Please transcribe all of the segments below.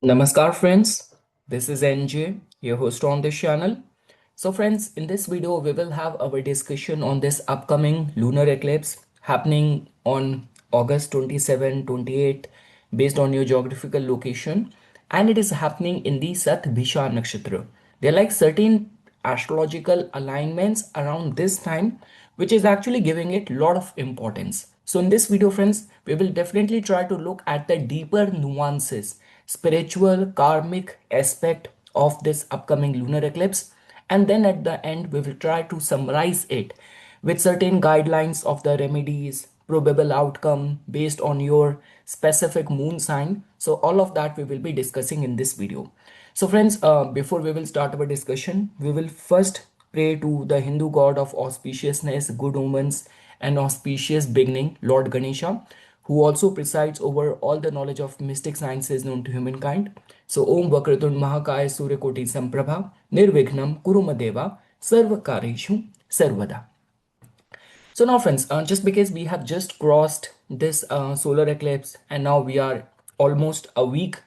Namaskar friends, this is NJ, your host on this channel. So friends, in this video we will have our discussion on this upcoming lunar eclipse happening on August 27, 28 based on your geographical location, and it is happening in the Shatabhisha Nakshatra. There are like certain astrological alignments around this time which is actually giving it a lot of importance. So in this video friends, we will definitely try to look at the deeper nuances, spiritual karmic aspect of this upcoming lunar eclipse, and then at the end we will try to summarize it with certain guidelines of the remedies, probable outcome based on your specific moon sign. So all of that we will be discussing in this video. So friends, before we will start our discussion, we will first pray to the Hindu god of auspiciousness, good omens, and auspicious beginning, Lord Ganesha, who also presides over all the knowledge of mystic sciences known to humankind. So Om Vakratun Mahakaya Suryakoti Samprabha Nirvignam Kurumadeva Sarvakareshu Sarvada. So now friends, just because we have just crossed this solar eclipse and now we are almost a week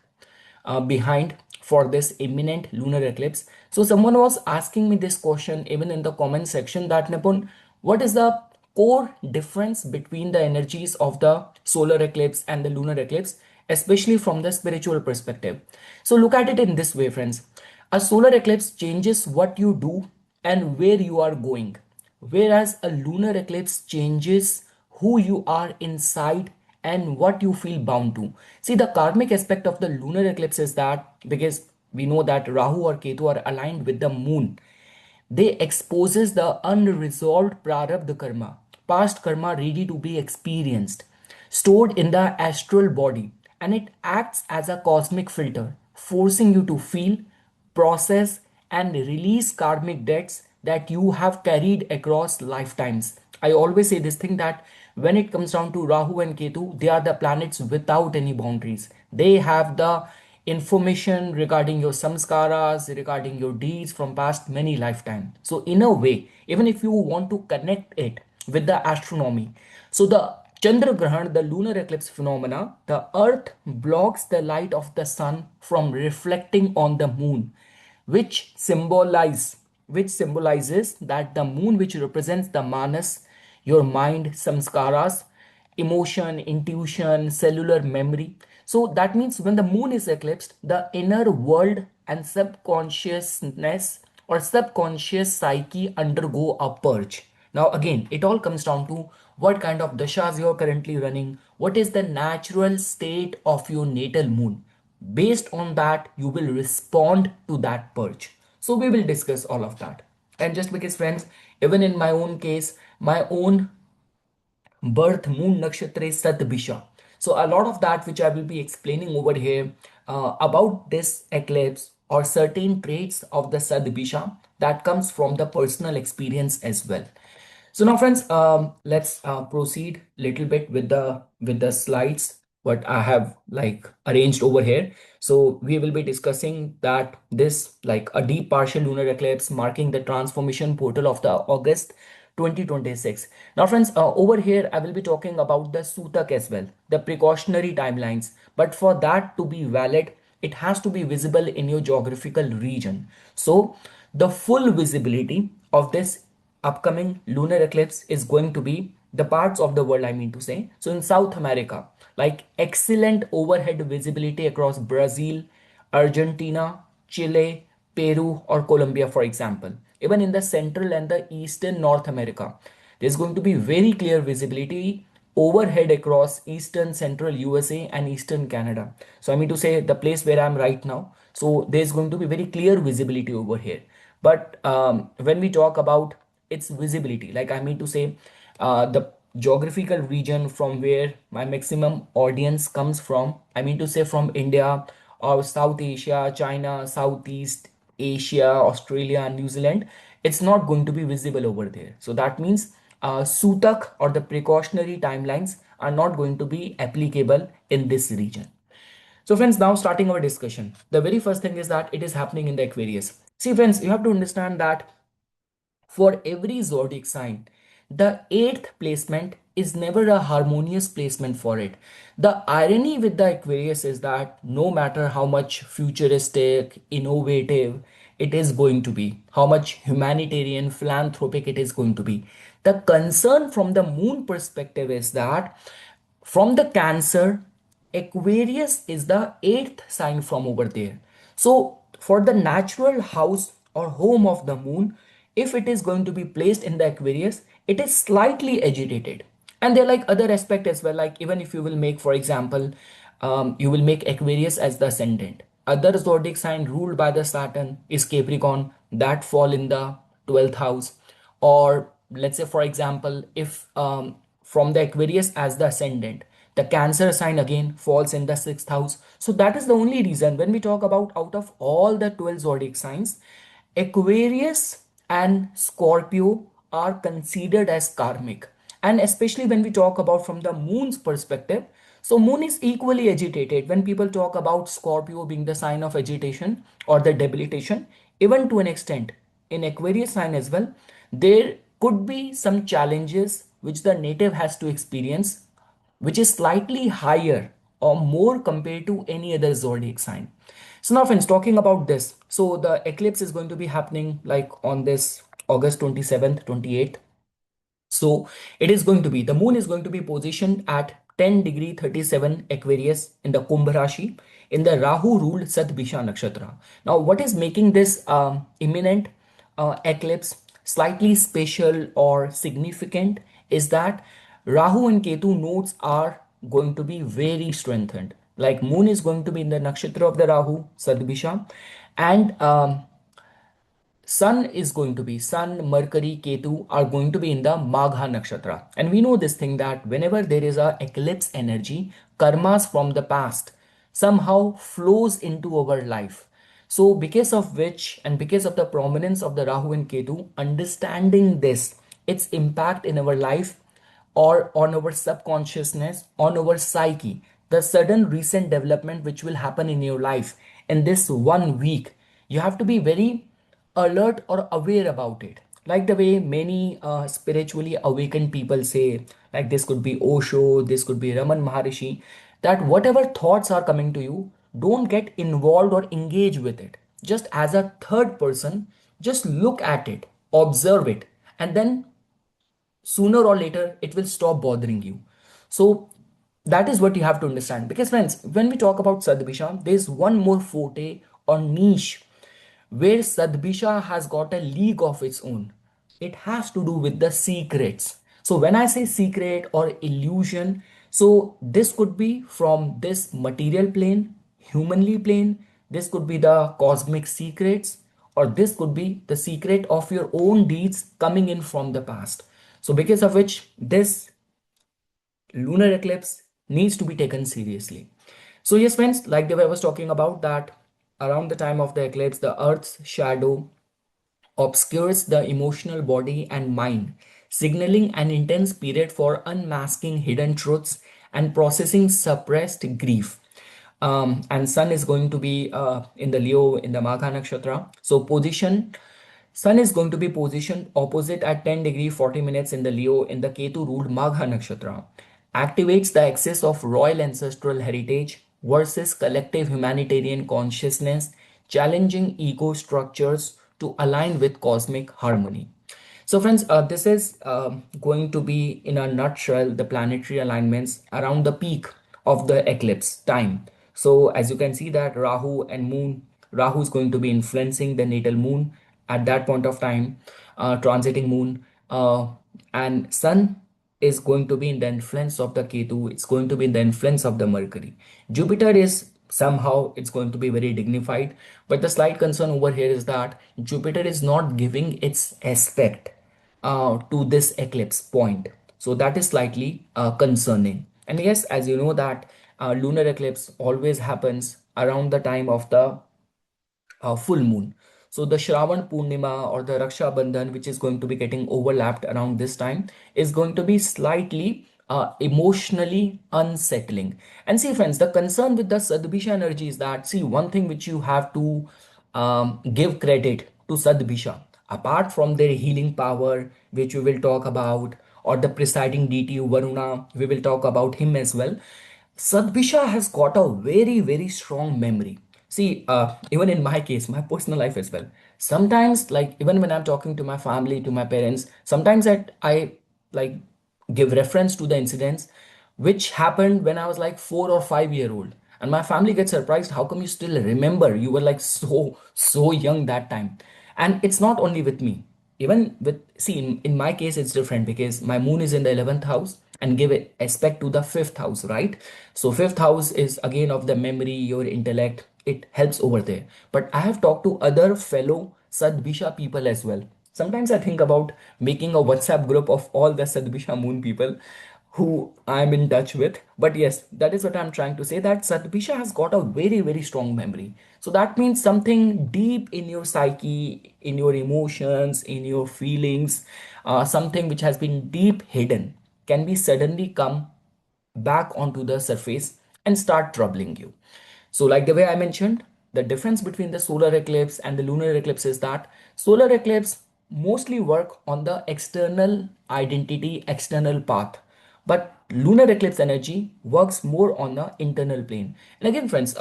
behind for this imminent lunar eclipse. So someone was asking me this question even in the comment section that Nipun, what is the core difference between the energies of the solar eclipse and the lunar eclipse, especially from the spiritual perspective? So look at it in this way, friends. A solar eclipse changes what you do and where you are going, whereas a lunar eclipse changes who you are inside and what you feel bound to. See, the karmic aspect of the lunar eclipse is that because we know that Rahu or Ketu are aligned with the moon, they exposes the unresolved prarabdha karma, past karma ready to be experienced, stored in the astral body, and it acts as a cosmic filter, forcing you to feel, process, and release karmic debts that you have carried across lifetimes. I always say this thing that when it comes down to Rahu and Ketu, they are the planets without any boundaries. They have the information regarding your samskaras, regarding your deeds from past many lifetimes. So in a way, even if you want to connect it with the astronomy, so the Chandra Grahan, the lunar eclipse phenomena, the earth blocks the light of the sun from reflecting on the moon, which symbolizes that the moon, which represents the manas, your mind, samskaras, emotion, intuition, cellular memory. So that means when the moon is eclipsed, the inner world and subconsciousness or subconscious psyche undergo a purge. Now again, it all comes down to what kind of dashas you're currently running, what is the natural state of your natal moon. Based on that, you will respond to that purge. So we will discuss all of that. And just because friends, even in my own case, my own birth moon nakshatra is Shatabhisha. So a lot of that which I will be explaining over here about this eclipse or certain traits of the Shatabhisha that comes from the personal experience as well. So now friends, let's proceed little bit with the slides what I have like arranged over here. So we will be discussing that this like a deep partial lunar eclipse marking the transformation portal of the August 2026. Now friends, over here I will be talking about the Sutak as well, the precautionary timelines. But for that to be valid, it has to be visible in your geographical region. So the full visibility of this upcoming lunar eclipse is going to be the parts of the world, I mean to say. So in South America, like excellent overhead visibility across Brazil, Argentina, Chile, Peru, or Colombia, for example. Even in the central and the eastern North America, there's going to be very clear visibility overhead across eastern central USA and eastern Canada. So I mean to say the place where I'm right now. So there's going to be very clear visibility over here. But when we talk about its visibility, like I mean to say the geographical region from where my maximum audience comes from, I mean to say from India or South Asia, China, Southeast Asia, Australia, New Zealand, it's not going to be visible over there. So that means Sutak or the precautionary timelines are not going to be applicable in this region. So friends, now starting our discussion. The very first thing is that it is happening in the Aquarius. See friends, you have to understand that for every zodiac sign, the eighth placement is never a harmonious placement for it. The irony with the Aquarius is that no matter how much futuristic, innovative it is going to be, how much humanitarian, philanthropic it is going to be, the concern from the moon perspective is that from the Cancer, Aquarius is the eighth sign from over there. So, for the natural house or home of the moon, if it is going to be placed in the Aquarius, it is slightly agitated. And there are like other aspect as well, like even if you will make, for example, you will make Aquarius as the ascendant. Other zodiac sign ruled by the Saturn is Capricorn, that fall in the 12th house. Or let's say, for example, if from the Aquarius as the ascendant, the Cancer sign again falls in the 6th house. So that is the only reason when we talk about out of all the 12 zodiac signs, Aquarius and Scorpio are considered as karmic. And especially when we talk about from the moon's perspective, so moon is equally agitated. When people talk about Scorpio being the sign of agitation or the debilitation, even to an extent in Aquarius sign as well, there could be some challenges which the native has to experience, which is slightly higher or more compared to any other zodiac sign. So now friends, talking about this, so the eclipse is going to be happening like on this August 27th, 28th. So it is going to be, the moon is going to be positioned at 10 degree 37 Aquarius in the Kumbh Rashi in the Rahu ruled Satabhisha Nakshatra. Now what is making this imminent eclipse slightly special or significant is that Rahu and Ketu nodes are going to be very strengthened. Like moon is going to be in the nakshatra of the Rahu, Satabhisha, and Sun, Mercury, Ketu are going to be in the Magha Nakshatra. And we know this thing that whenever there is a eclipse energy, karmas from the past somehow flows into our life. So because of which and because of the prominence of the Rahu and Ketu, understanding this, its impact in our life or on our subconsciousness, on our psyche, the sudden recent development which will happen in your life in this 1 week, you have to be very alert or aware about it. Like the way many spiritually awakened people say, like this could be Osho, this could be Raman Maharishi, that whatever thoughts are coming to you, don't get involved or engage with it. Just as a third person, just look at it, observe it, and then sooner or later it will stop bothering you. So that is what you have to understand. Because friends, when we talk about Sadbisha, there is one more forte or niche where Sadbisha has got a league of its own. It has to do with the secrets. So when I say secret or illusion, so this could be from this material plane, humanly plane, this could be the cosmic secrets, or this could be the secret of your own deeds coming in from the past. So because of which this lunar eclipse needs to be taken seriously. So yes friends, like the way I was talking about that around the time of the eclipse, the earth's shadow obscures the emotional body and mind, signaling an intense period for unmasking hidden truths and processing suppressed grief. And Sun is going to be in the Leo in the Magha Nakshatra. So position, Sun is going to be positioned opposite at 10 degree 40 minutes in the Leo in the Ketu ruled Magha Nakshatra. Activates the axis of royal ancestral heritage versus collective humanitarian consciousness, challenging ego structures to align with cosmic harmony. So friends, this is going to be in a nutshell the planetary alignments around the peak of the eclipse time. So as you can see that Rahu and Moon, Rahu is going to be influencing the natal Moon at that point of time, transiting Moon, and Sun is going to be in the influence of the Ketu. It's going to be in the influence of the Mercury. Jupiter is somehow it's going to be very dignified, but the slight concern over here is that Jupiter is not giving its aspect to this eclipse point. So that is slightly concerning. And yes, as you know that lunar eclipse always happens around the time of the full moon. So the Shravan Purnima or the Raksha Bandhan, which is going to be getting overlapped around this time, is going to be slightly emotionally unsettling. And see, friends, the concern with the Sadbisha energy is that, see, one thing which you have to give credit to Sadbisha. apart from their healing power, which we will talk about, or the presiding deity Varuna, we will talk about him as well. Sadbisha has got a very, very strong memory. See, even in my case, my personal life as well. Sometimes, like even when I'm talking to my family, to my parents, sometimes I like give reference to the incidents which happened when I was like 4 or 5 year old. And my family gets surprised. How come you still remember? You were like so young that time. And it's not only with me. Even with, see, in my case, it's different because my moon is in the 11th house and give it aspect to the fifth house, right? So fifth house is again of the memory, your intellect. It helps over there. But I have talked to other fellow Sadbisha people as well. Sometimes I think about making a WhatsApp group of all the Sadbisha moon people who I'm in touch with. But yes, that is what I'm trying to say, that Sadbisha has got a very, very strong memory. So that means something deep in your psyche, in your emotions, in your feelings, something which has been deep hidden can be suddenly come back onto the surface and start troubling you. So, like the way I mentioned, the difference between the solar eclipse and the lunar eclipse is that solar eclipse mostly work on the external identity, external path, but lunar eclipse energy works more on the internal plane. And again, friends,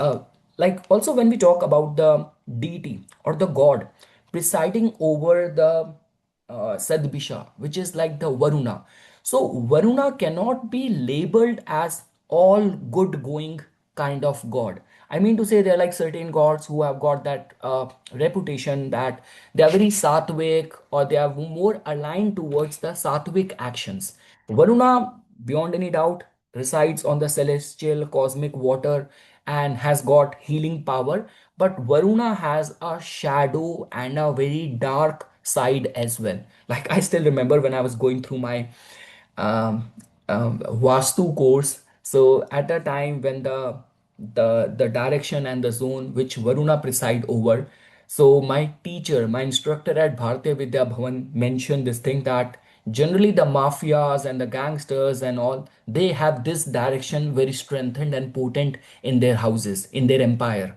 like also when we talk about the deity or the god presiding over the Sadbisha, which is like the Varuna. So Varuna cannot be labeled as all good going kind of god. I mean to say, there are like certain gods who have got that reputation that they are very sattvic, or they are more aligned towards the sattvic actions. Varuna, beyond any doubt, resides on the celestial cosmic water and has got healing power. But Varuna has a shadow and a very dark side as well. Like I still remember when I was going through my Vastu course. So at a time when the direction and the zone which Varuna preside over, so my teacher, my instructor at Bharatiya Vidya Bhavan mentioned this thing that generally the mafias and the gangsters and all, they have this direction very strengthened and potent in their houses, in their empire.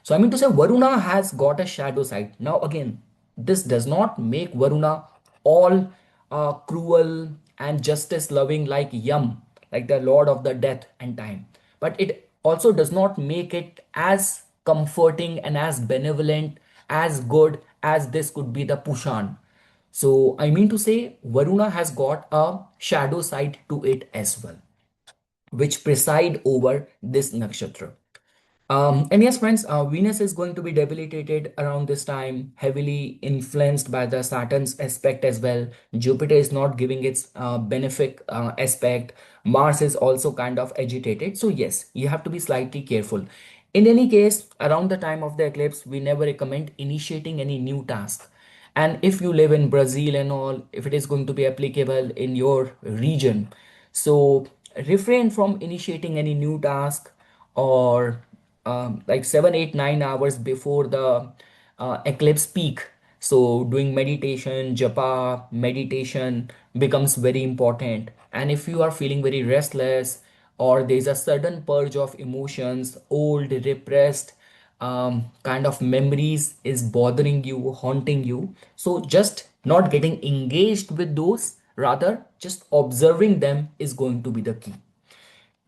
So I mean to say, Varuna has got a shadow side. Now again, this does not make Varuna all cruel and justice loving like Yam, like the Lord of the death and time. But it also does not make it as comforting and as benevolent, as good as this could be the Pushan. So I mean to say, Varuna has got a shadow side to it as well, which preside over this nakshatra. And yes, friends, Venus is going to be debilitated around this time, heavily influenced by the Saturn's aspect as well. Jupiter is not giving its benefic aspect. Mars is also kind of agitated. So yes, you have to be slightly careful. In any case, around the time of the eclipse, we never recommend initiating any new task. And if you live in Brazil and all, if it is going to be applicable in your region, so refrain from initiating any new task, or like 7, 8, 9 hours before the eclipse peak. So doing meditation, japa, meditation becomes very important. And if you are feeling very restless, or there's a sudden purge of emotions, old, repressed kind of memories is bothering you, haunting you. So just not getting engaged with those, rather just observing them is going to be the key.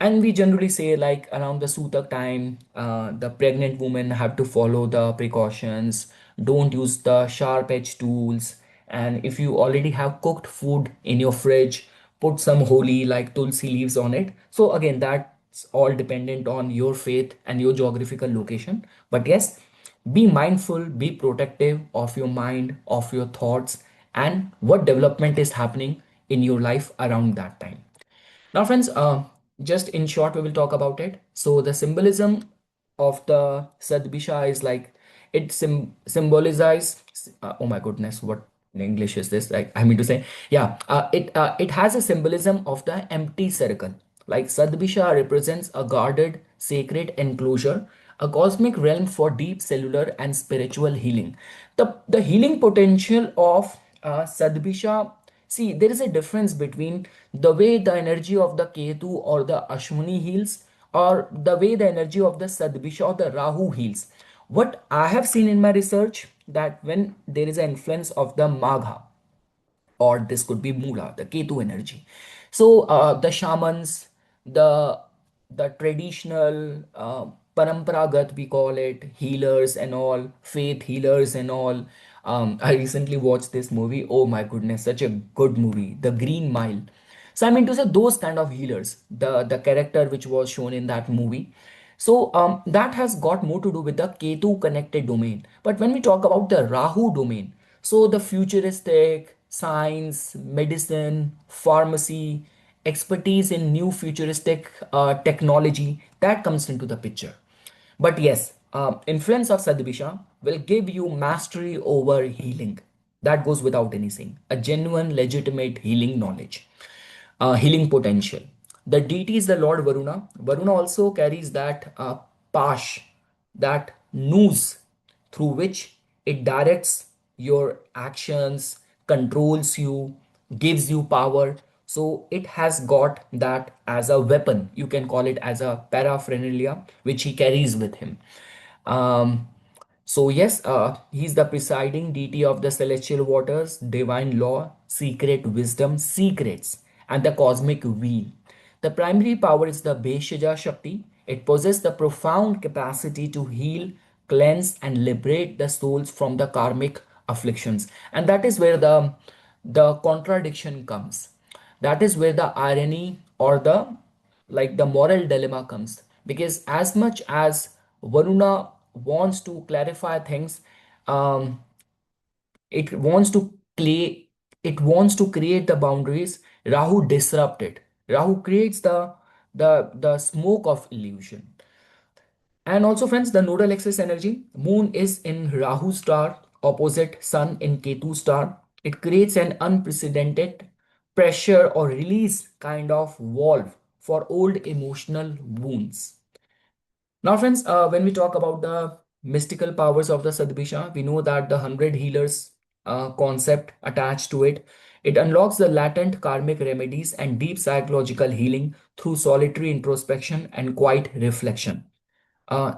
And we generally say, like around the Sutak time, the pregnant women have to follow the precautions. Don't use the sharp edge tools. And if you already have cooked food in your fridge, put some holy like tulsi leaves on it. So again, that's all dependent on your faith and your geographical location. But yes, be mindful, be protective of your mind, of your thoughts, and what development is happening in your life around that time. Now, friends, just in short, we will talk about it. So, the symbolism of the Sadbisha is like it symbolizes. Oh my goodness, what in English is this? Like, I mean to say, yeah, it has a symbolism of the empty circle. Like Sadbisha represents a guarded, sacred enclosure, a cosmic realm for deep cellular and spiritual healing. The healing potential of Sadbisha. See, there is a difference between the way the energy of the Ketu or the Ashwini heals, or the way the energy of the Sadbisha or the Rahu heals. What I have seen in my research, that when there is an influence of the Magha, or this could be Mula, the Ketu energy. So the shamans, the the traditional paramparagat, we call it, healers and all, faith healers and all. I recently watched this movie. Oh my goodness, such a good movie, The Green Mile. So I mean to say those kind of healers, the character which was shown in that movie. So that has got more to do with the Ketu connected domain. But when we talk about the Rahu domain, so the futuristic, science, medicine, pharmacy, expertise in new futuristic technology, that comes into the picture. But yes, influence of Sadhbisha will give you mastery over healing. That goes without any saying. A genuine, legitimate healing knowledge, healing potential. The deity is the Lord Varuna. Varuna also carries that Pash, that noose through which it directs your actions, controls you, gives you power. So it has got that as a weapon. You can call it as a paraphernalia, which he carries with him. Um, so yes, he's the presiding deity of the celestial waters, divine law, secret wisdom, secrets, and the cosmic wheel. The primary power is the Bheshja Shakti. It possesses the profound capacity to heal, cleanse, and liberate the souls from the karmic afflictions. And that is where the contradiction comes. That is where the irony or the moral dilemma comes, because as much as Varuna wants to clarify things, um, it wants to play, it wants to create the boundaries. Rahu disrupt it. Rahu creates the smoke of illusion. And also, friends, the nodal axis energy. Moon is in Rahu star, opposite Sun in Ketu star. It creates an unprecedented pressure or release kind of valve for old emotional wounds. Now, friends, when we talk about the mystical powers of the Sadbisha, we know that the 100 healers concept attached to it. It unlocks the latent karmic remedies and deep psychological healing through solitary introspection and quiet reflection.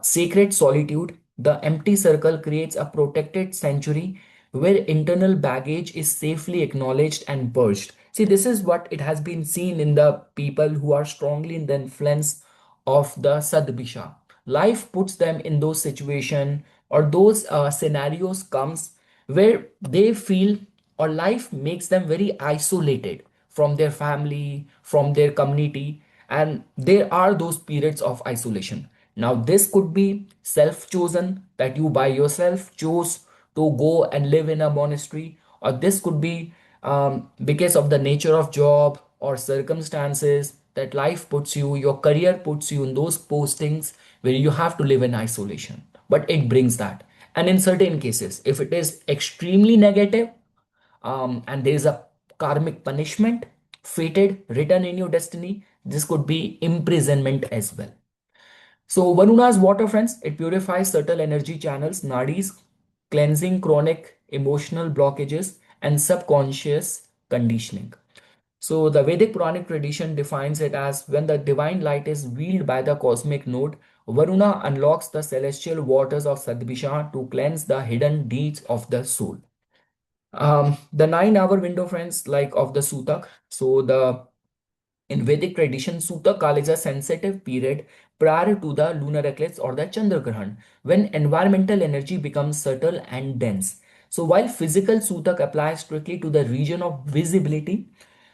Sacred solitude, the empty circle creates a protected sanctuary where internal baggage is safely acknowledged and purged. See, this is what it has been seen in the people who are strongly in the influence of the Sadbisha. Life puts them in those situations or those scenarios comes where they feel, or life makes them very isolated from their family, from their community, and there are those periods of isolation. Now, this could be self chosen, that you by yourself chose to go and live in a monastery, or this could be because of the nature of job or circumstances that life puts you, your career puts you in those postings where you have to live in isolation. But it brings that. And in certain cases, if it is extremely negative, and there is a karmic punishment, fated, written in your destiny, this could be imprisonment as well. So Varuna's water, friends, it purifies subtle energy channels, nadis, cleansing chronic emotional blockages and subconscious conditioning. So the Vedic Puranic tradition defines it as when the divine light is wielded by the cosmic node, Varuna unlocks the celestial waters of Sadbisha to cleanse the hidden deeds of the soul. The 9 hour window, friends, like of the Sutak. So the in Vedic tradition, Sutak Kal is a sensitive period prior to the lunar eclipse or the Chandra Grahan, when environmental energy becomes subtle and dense. So while physical Sutak applies strictly to the region of visibility,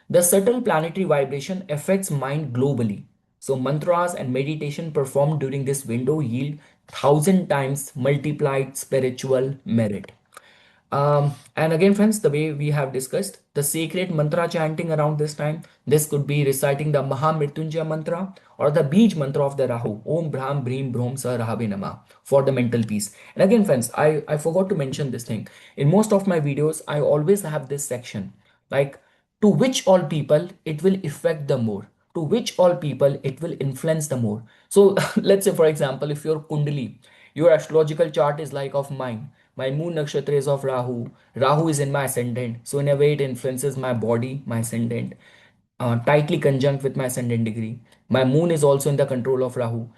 the subtle planetary vibration affects mind globally. So mantras and meditation performed during this window yield 1,000 times multiplied spiritual merit. And again, friends, the way we have discussed, the sacred mantra chanting around this time, this could be reciting the Mahamrityunjaya mantra or the Bij mantra of the Rahu, Om Brahm Bhrim Bhrom Sa Rahave Nama, for the mental peace. And again, friends, I forgot to mention this thing. In most of my videos, I always have this section, like to which all people it will affect the more, to which all people it will influence the more. So let's say, for example, if your Kundali, your astrological chart is like of mine, my moon nakshatra is of Rahu. Rahu is in my ascendant. So in a way, it influences my body, my ascendant, tightly conjunct with my ascendant degree. My moon is also in the control of Rahu.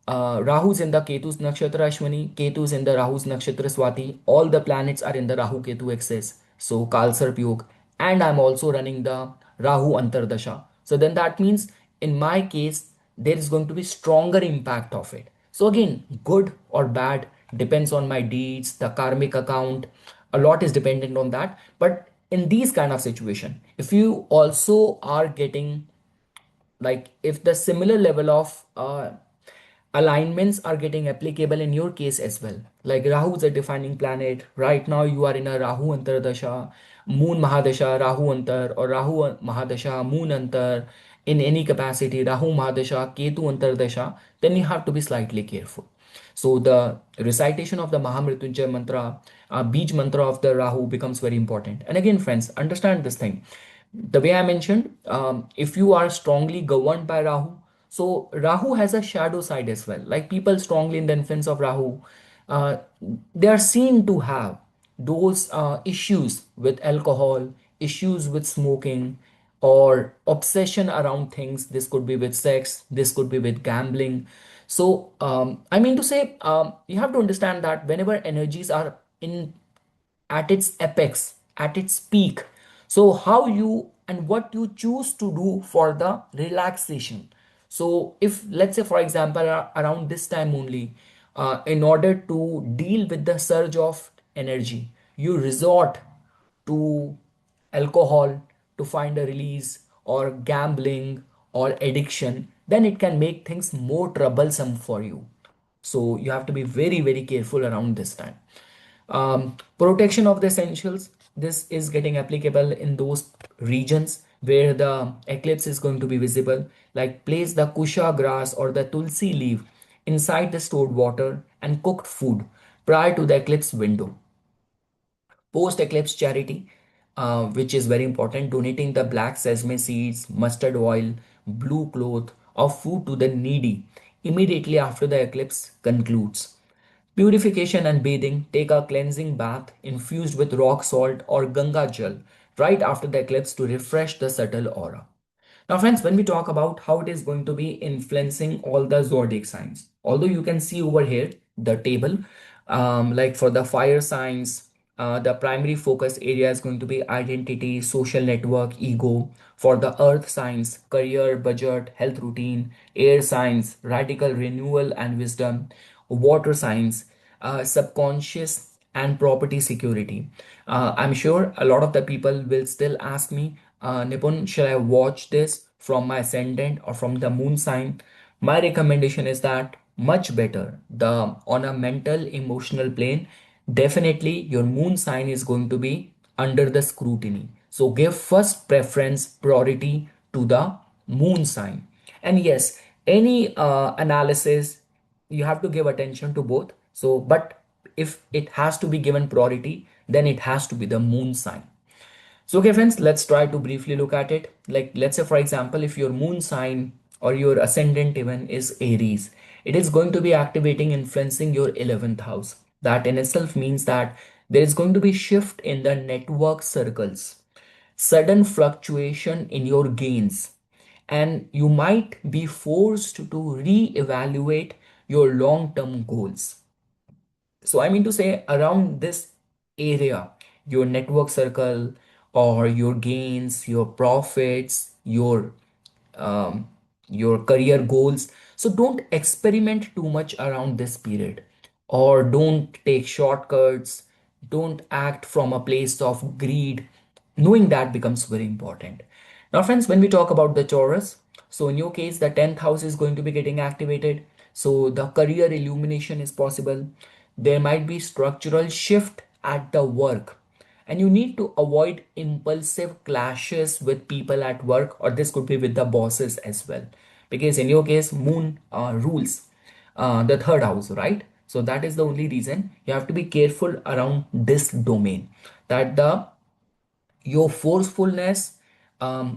Rahu's in the Ketu's Nakshatra Ashwini, Ketu's in the Rahu's Nakshatra Swati. All the planets are in the Rahu Ketu axis. So Kalsarp Yog. And I'm also running the Rahu Antardasha. So then that means in my case, there is going to be stronger impact of it. So again, good or bad depends on my deeds, the karmic account. A lot is dependent on that. But in these kind of situation, if you also are getting like if the similar level of alignments are getting applicable in your case as well, like Rahu is a defining planet right now, you are in a Rahu antardasha, moon mahadasha Rahu antar, or Rahu mahadasha moon antar, in any capacity Rahu mahadasha Ketu antardasha, then you have to be slightly careful. So the recitation of the Mahamrityunjay mantra, beach mantra of the Rahu becomes very important. And again friends, understand this thing, the way I mentioned, if you are strongly governed by Rahu, so Rahu has a shadow side as well. Like people strongly in the influence of Rahu, uh, they are seen to have those issues with alcohol, issues with smoking, or obsession around things. This could be with sex, this could be with gambling. So, I mean to say, you have to understand that whenever energies are in at its apex, at its peak. So, how you and what you choose to do for the relaxation. So, if let's say, for example, around this time only, in order to deal with the surge of energy, you resort to alcohol to find a release, or gambling or addiction, then it can make things more troublesome for you. So you have to be very, very careful around this time. Protection of the essentials. This is getting applicable in those regions where the eclipse is going to be visible. Like place the kusha grass or the tulsi leaf inside the stored water and cooked food prior to the eclipse window. Post eclipse charity, which is very important, donating the black sesame seeds, mustard oil, blue cloth, or food to the needy immediately after the eclipse concludes. Purification and bathing, take a cleansing bath infused with rock salt or Ganga Jal right after the eclipse to refresh the subtle aura. Now, friends, when we talk about how it is going to be influencing all the zodiac signs, although you can see over here the table, like for the fire signs, the primary focus area is going to be identity, social network, ego. For the earth signs, career, budget, health routine. Air signs, radical renewal and wisdom. Water signs, subconscious and property security. I'm sure a lot of the people will still ask me, Nipun, shall I watch this from my ascendant or from the moon sign? My recommendation is that much better. The on a mental emotional plane, definitely your moon sign is going to be under the scrutiny. So give first preference, priority to the moon sign. And yes, any analysis, you have to give attention to both. So, but if it has to be given priority, then it has to be the moon sign. So, okay, friends, let's try to briefly look at it. Like, let's say, for example, if your moon sign or your ascendant even is Aries, it is going to be activating, influencing your 11th house. That in itself means that there is going to be shift in the network circles, sudden fluctuation in your gains, and you might be forced to re-evaluate your long-term goals. So I mean to say around this area, your network circle or your gains, your profits, um, your career goals. So don't experiment too much around this period, or don't take shortcuts. Don't act from a place of greed. Knowing that becomes very important. Now, friends, when we talk about the Taurus, so in your case, the 10th house is going to be getting activated. So the career illumination is possible. There might be structural shift at the work, and you need to avoid impulsive clashes with people at work, or this could be with the bosses as well, because in your case moon rules the third house, right? So that is the only reason you have to be careful around this domain, that the your forcefulness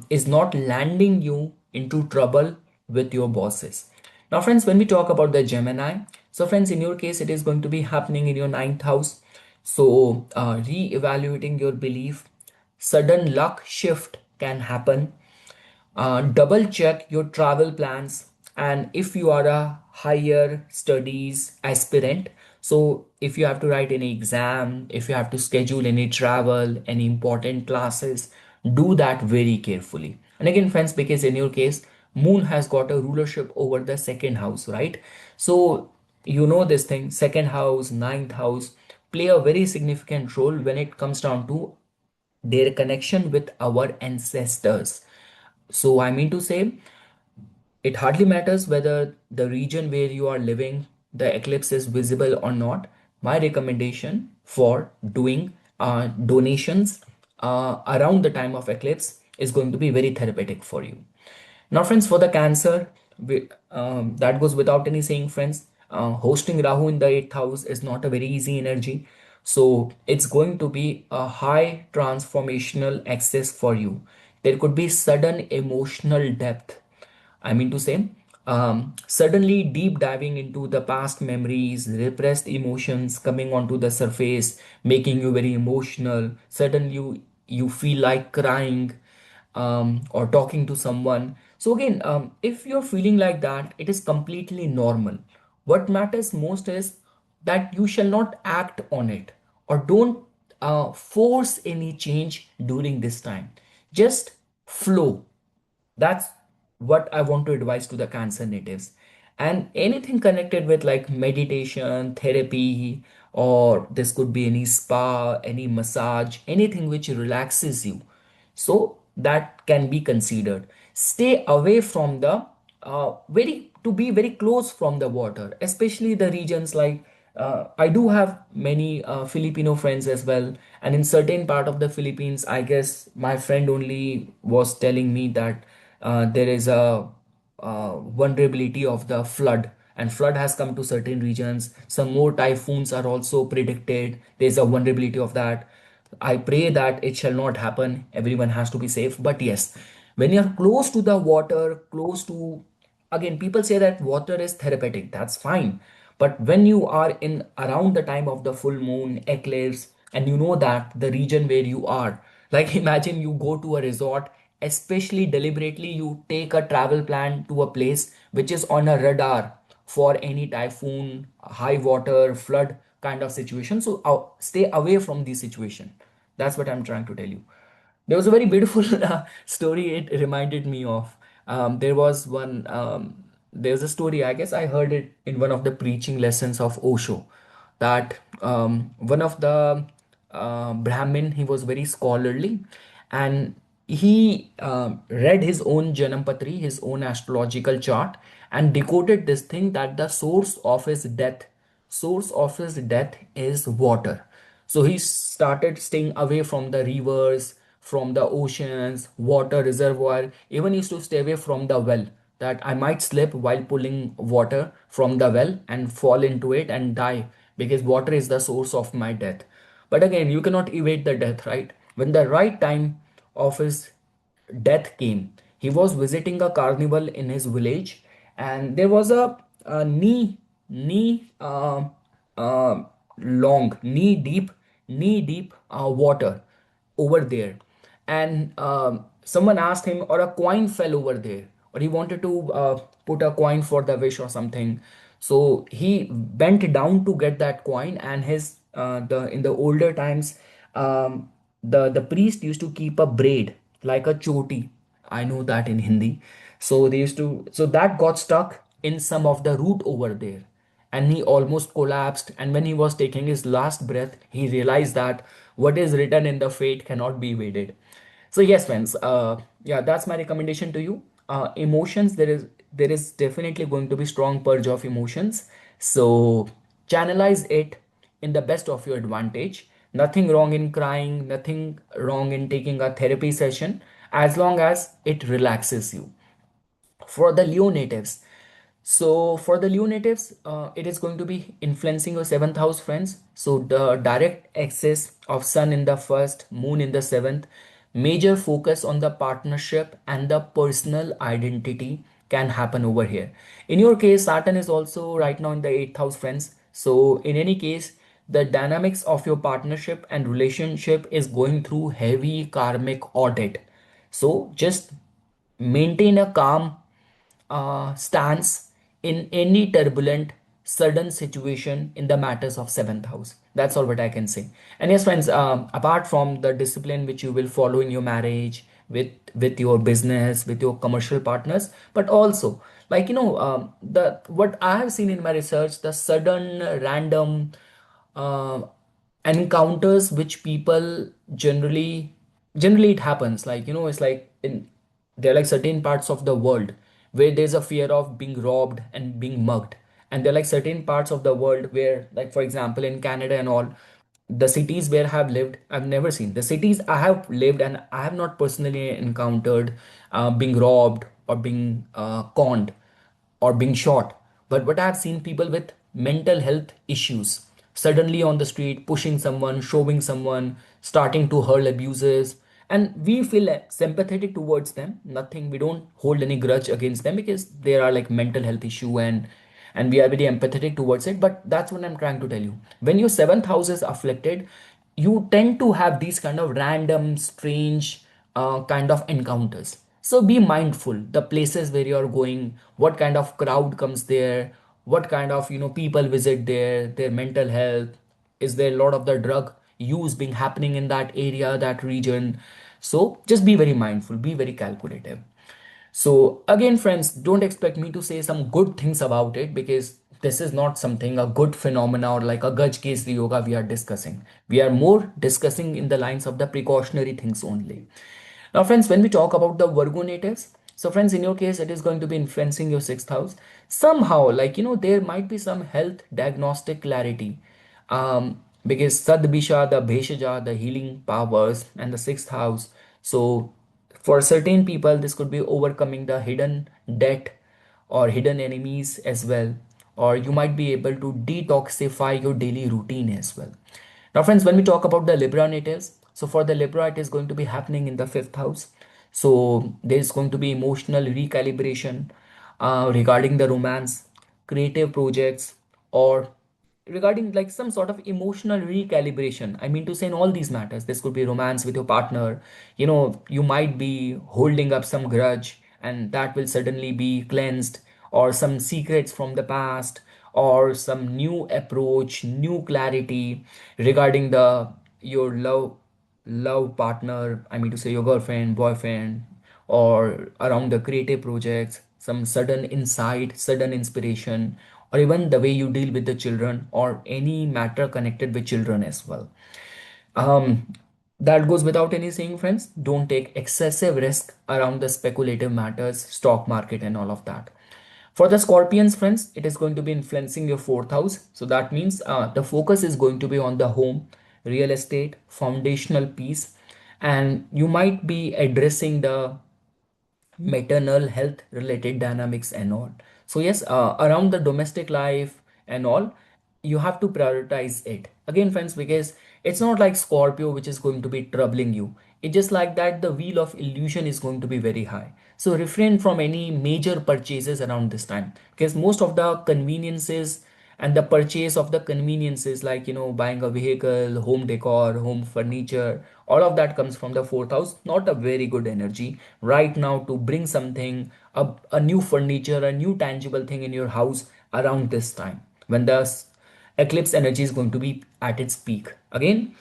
is not landing you into trouble with your bosses. Now, friends, when we talk about the Gemini, so friends, in your case, it is going to be happening in your ninth house. So, re-evaluating your belief, sudden luck shift can happen. Double check your travel plans, and if you are a higher studies aspirant. So if you have to write any exam, if you have to schedule any travel, any important classes, do that very carefully. And again, friends, because in your case, moon has got a rulership over the second house, right? So you know this thing, second house, ninth house play a very significant role when it comes down to their connection with our ancestors. So I mean to say, it hardly matters whether the region where you are living, the eclipse is visible or not. My recommendation for doing donations around the time of eclipse is going to be very therapeutic for you. Now, friends, for the Cancer, that goes without any saying, friends. Hosting Rahu in the eighth house is not a very easy energy. So, it's going to be a high transformational access for you. There could be sudden emotional depth. I mean to say, suddenly deep diving into the past memories, repressed emotions coming onto the surface, making you very emotional. Suddenly, you feel like crying or talking to someone. So, again, if you're feeling like that, it is completely normal. What matters most is that you shall not act on it or don't force any change during this time. Just flow. That's what I want to advise to the Cancer natives. And anything connected with like meditation, therapy, or this could be any spa, any massage, anything which relaxes you. So that can be considered. Stay away from the very to be very close from the water, especially the regions like I do have many Filipino friends as well, and in certain part of the Philippines, I guess my friend only was telling me that there is a vulnerability of the flood, and flood has come to certain regions. Some more typhoons are also predicted. There's a vulnerability of that. I pray that it shall not happen. Everyone has to be safe. But yes, when you're close to the water, close to, again, people say that water is therapeutic. That's fine. But when you are in around the time of the full moon, eclipse, and you know that the region where you are, like imagine you go to a resort, especially deliberately, you take a travel plan to a place which is on a radar for any typhoon, high water, flood kind of situation. So stay away from the situation. That's what I'm trying to tell you. There was a very beautiful story it reminded me of. There was one, there's a story, I guess I heard it in one of the preaching lessons of Osho, that one of the Brahmin, he was very scholarly, and he read his own Janampatri, his own astrological chart, and decoded this thing that the source of his death is water. So he started staying away from the rivers, from the oceans, water reservoir. Even he used to stay away from the well, that I might slip while pulling water from the well and fall into it and die, because water is the source of my death. But again, you cannot evade the death, right? When the right time of his death came, he was visiting a carnival in his village, and there was a knee long, knee deep water over there, and someone asked him, or a coin fell over there, or he wanted to put a coin for the wish or something. So he bent down to get that coin, and his the in the older times, the priest used to keep a braid like a choti. I know that in Hindi. So they used to, so that got stuck in some of the root over there, and he almost collapsed. And when he was taking his last breath, he realized that what is written in the fate cannot be evaded. So yes, friends, yeah, that's my recommendation to you. Emotions, there is definitely going to be strong purge of emotions. So channelize it in the best of your advantage. Nothing wrong in crying, nothing wrong in taking a therapy session, as long as it relaxes you. For the Leo natives, so for the Leo natives, it is going to be influencing your seventh house, friends. So the direct access of sun in the first, moon in the seventh, major focus on the partnership and the personal identity can happen over here. In your case, Saturn is also right now in the eighth house, friends. So in any case, the dynamics of your partnership and relationship is going through heavy karmic audit. So just maintain a calm stance, in any turbulent, sudden situation in the matters of seventh house. That's all what I can say. And yes, friends, apart from the discipline which you will follow in your marriage, with your business, with your commercial partners, but also like the what I have seen in my research, the sudden random uh, encounters which people generally it happens, like it's like in there are like certain parts of the world where there's a fear of being robbed and being mugged, and there are like certain parts of the world where, like for example in Canada and all, the cities where I have lived, I've never seen the cities I have lived, and I have not personally encountered being robbed or being conned or being shot. But what I've seen, people with mental health issues suddenly on the street pushing someone, shoving someone, starting to hurl abuses, and we feel sympathetic towards them. Nothing, we don't hold any grudge against them because there are like mental health issue, and we are very empathetic towards it. But that's what I'm trying to tell you. When your seventh house is afflicted, you tend to have these kind of random, strange kind of encounters. So be mindful the places where you are going, what kind of crowd comes there, what kind of people visit there, their mental health. Is there a lot of the drug use being happening in that area, that region? So just be very mindful, be very calculative. So again, friends, don't expect me to say some good things about it, because this is not something a good phenomena or like a Gaj Kesri yoga we are discussing. We are more discussing in the lines of the precautionary things only. Now, friends, when we talk about the Virgo natives, so friends, in your case, it is going to be influencing your sixth house. Somehow, like there might be some health diagnostic clarity. Because Sadbisha, the Bheshaja, the healing powers, and the sixth house. So for certain people, this could be overcoming the hidden debt or hidden enemies as well. Or you might be able to detoxify your daily routine as well. Now, friends, when we talk about the Libra natives, so for the Libra, it is going to be happening in the fifth house. So there is going to be emotional recalibration regarding the romance, creative projects, or regarding like some sort of emotional recalibration. I mean to say, in all these matters, this could be romance with your partner. You might be holding up some grudge, and that will suddenly be cleansed, or some secrets from the past, or some new approach, new clarity regarding the your love partner. I mean to say, your girlfriend, boyfriend, or around the creative projects, some sudden insight, sudden inspiration, or even the way you deal with the children or any matter connected with children as well. um, that goes without any saying, friends. Don't take excessive risk around the speculative matters, stock market, and all of that. For the Scorpions, friends, it is going to be influencing your fourth house. So that means the focus is going to be on the home, real estate, foundational piece, and you might be addressing the maternal health related dynamics and all. So yes, around the domestic life and all, you have to prioritize it again, friends, because it's not like Scorpio which is going to be troubling you. It's just like that the wheel of illusion is going to be very high. So refrain from any major purchases around this time, because most of the conveniences and the purchase of the conveniences, like buying a vehicle, home decor, home furniture, all of that comes from the fourth house. Not a very good energy right now to bring something, a new furniture, a new tangible thing in your house around this time, when the eclipse energy is going to be at its peak again.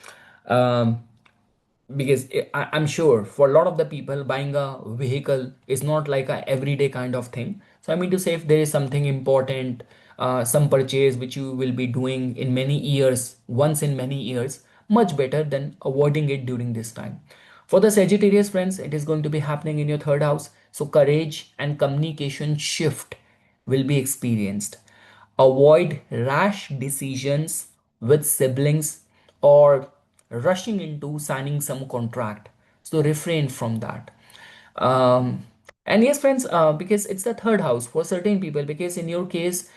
um, because I'm sure for a lot of the people, buying a vehicle is not like a everyday kind of thing. So I mean to say, if there is something important, some purchase which you will be doing in many years, once in many years, much better than avoiding it during this time. For the Sagittarius, friends, it is going to be happening in your third house. So courage and communication shift will be experienced. Avoid rash decisions with siblings, or rushing into signing some contract. So refrain from that. um, and yes, friends, because it's the third house for certain people, because in your case,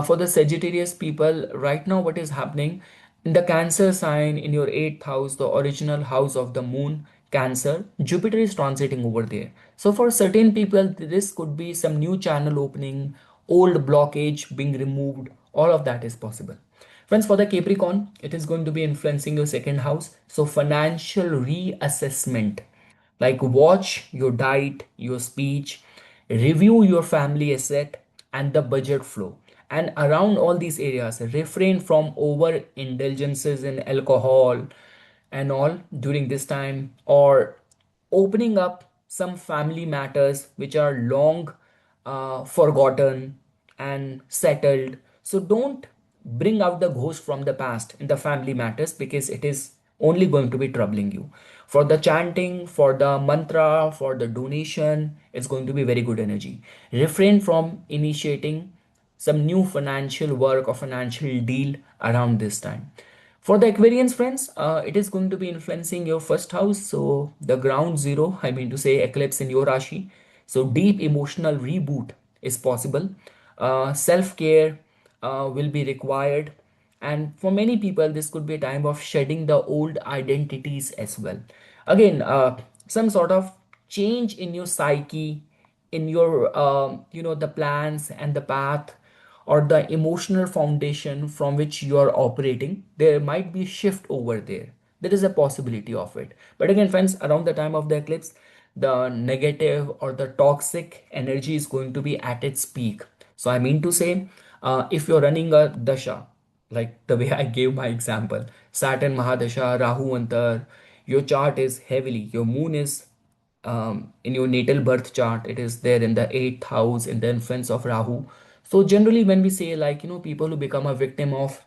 for the Sagittarius people right now, what is happening in the Cancer sign, in your eighth house, the original house of the moon, Cancer, Jupiter is transiting over there. So for certain people, this could be some new channel opening, old blockage being removed. All of that is possible. Friends, for the Capricorn, it is going to be influencing your second house. So financial reassessment, like watch your diet, your speech, review your family asset, and the budget flow. And around all these areas, refrain from over indulgences in alcohol and all during this time, or opening up some family matters which are long forgotten and settled. So don't bring out the ghost from the past in the family matters, because it is only going to be troubling you. For the chanting, for the mantra, for the donation, it's going to be very good energy. Refrain from initiating some new financial work or financial deal around this time. For the Aquarians, friends, it is going to be influencing your first house. So the ground zero, I mean to say eclipse in your Rashi. So deep emotional reboot is possible. Self-care will be required. And for many people, this could be a time of shedding the old identities as well. Again, some sort of change in your psyche, in your, the plans and the path, or the emotional foundation from which you are operating, there might be shift over there. There is a possibility of it. But again, friends, around the time of the eclipse, the negative or the toxic energy is going to be at its peak. So I mean to say, if you're running a dasha, like the way I gave my example, Saturn Mahadasha, Rahu Antar, your chart is heavily, your moon is in your natal birth chart, it is there in the eighth house in the influence of Rahu. So generally, when we say, like, people who become a victim of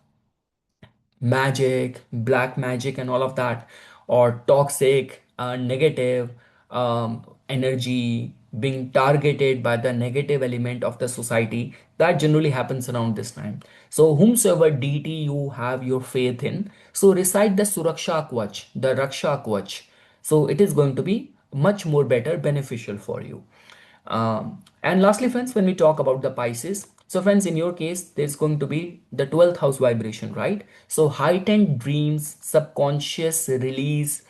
magic, black magic, and all of that, or toxic, negative energy being targeted by the negative element of the society, that generally happens around this time. So, whomsoever deity you have your faith in, so recite the Suraksha Kwach, the Raksha Kwach. So, it is going to be much more better beneficial for you. And lastly, friends, when we talk about the Pisces, so friends, in your case, there's going to be the 12th house vibration, right? So heightened dreams, subconscious release,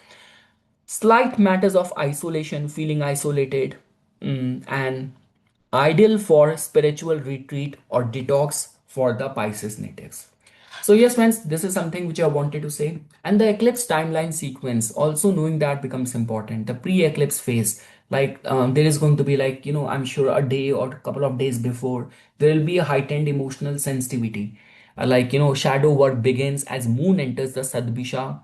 slight matters of isolation, feeling isolated, and ideal for spiritual retreat or detox for the Pisces natives. So yes, friends, this is something which I wanted to say. And the eclipse timeline sequence, also knowing that becomes important. The pre-eclipse phase, like there is going to be, like, I'm sure a day or a couple of days before, there will be a heightened emotional sensitivity. Like, shadow work begins as moon enters the Sadbisha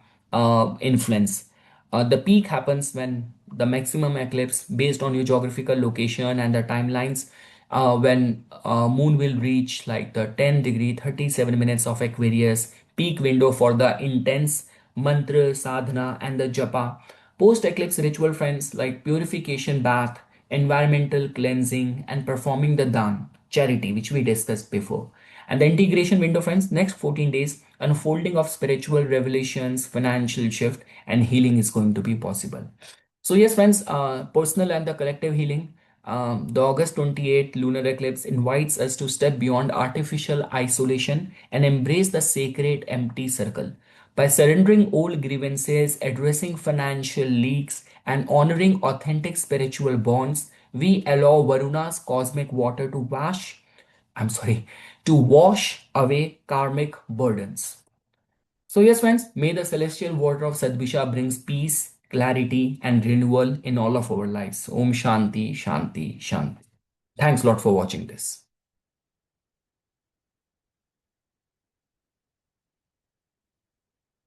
influence. The peak happens when the maximum eclipse, based on your geographical location and the timelines, when moon will reach like the 10 degree 37 minutes of Aquarius, peak window for the intense mantra sadhana and the japa. Post eclipse ritual, friends, like purification bath, environmental cleansing, and performing the dan charity, which we discussed before. And the integration window, friends, next 14 days, unfolding of spiritual revelations, financial shift, and healing is going to be possible. So yes, friends, personal and the collective healing. The August 28th lunar eclipse invites us to step beyond artificial isolation and embrace the sacred empty circle. By surrendering old grievances, addressing financial leaks, and honoring authentic spiritual bonds, we allow Varuna's cosmic water to wash away karmic burdens. So, yes, friends, may the celestial water of Sadbisha brings peace, clarity, and renewal in all of our lives. Om Shanti, Shanti, Shanti. Thanks a lot for watching this.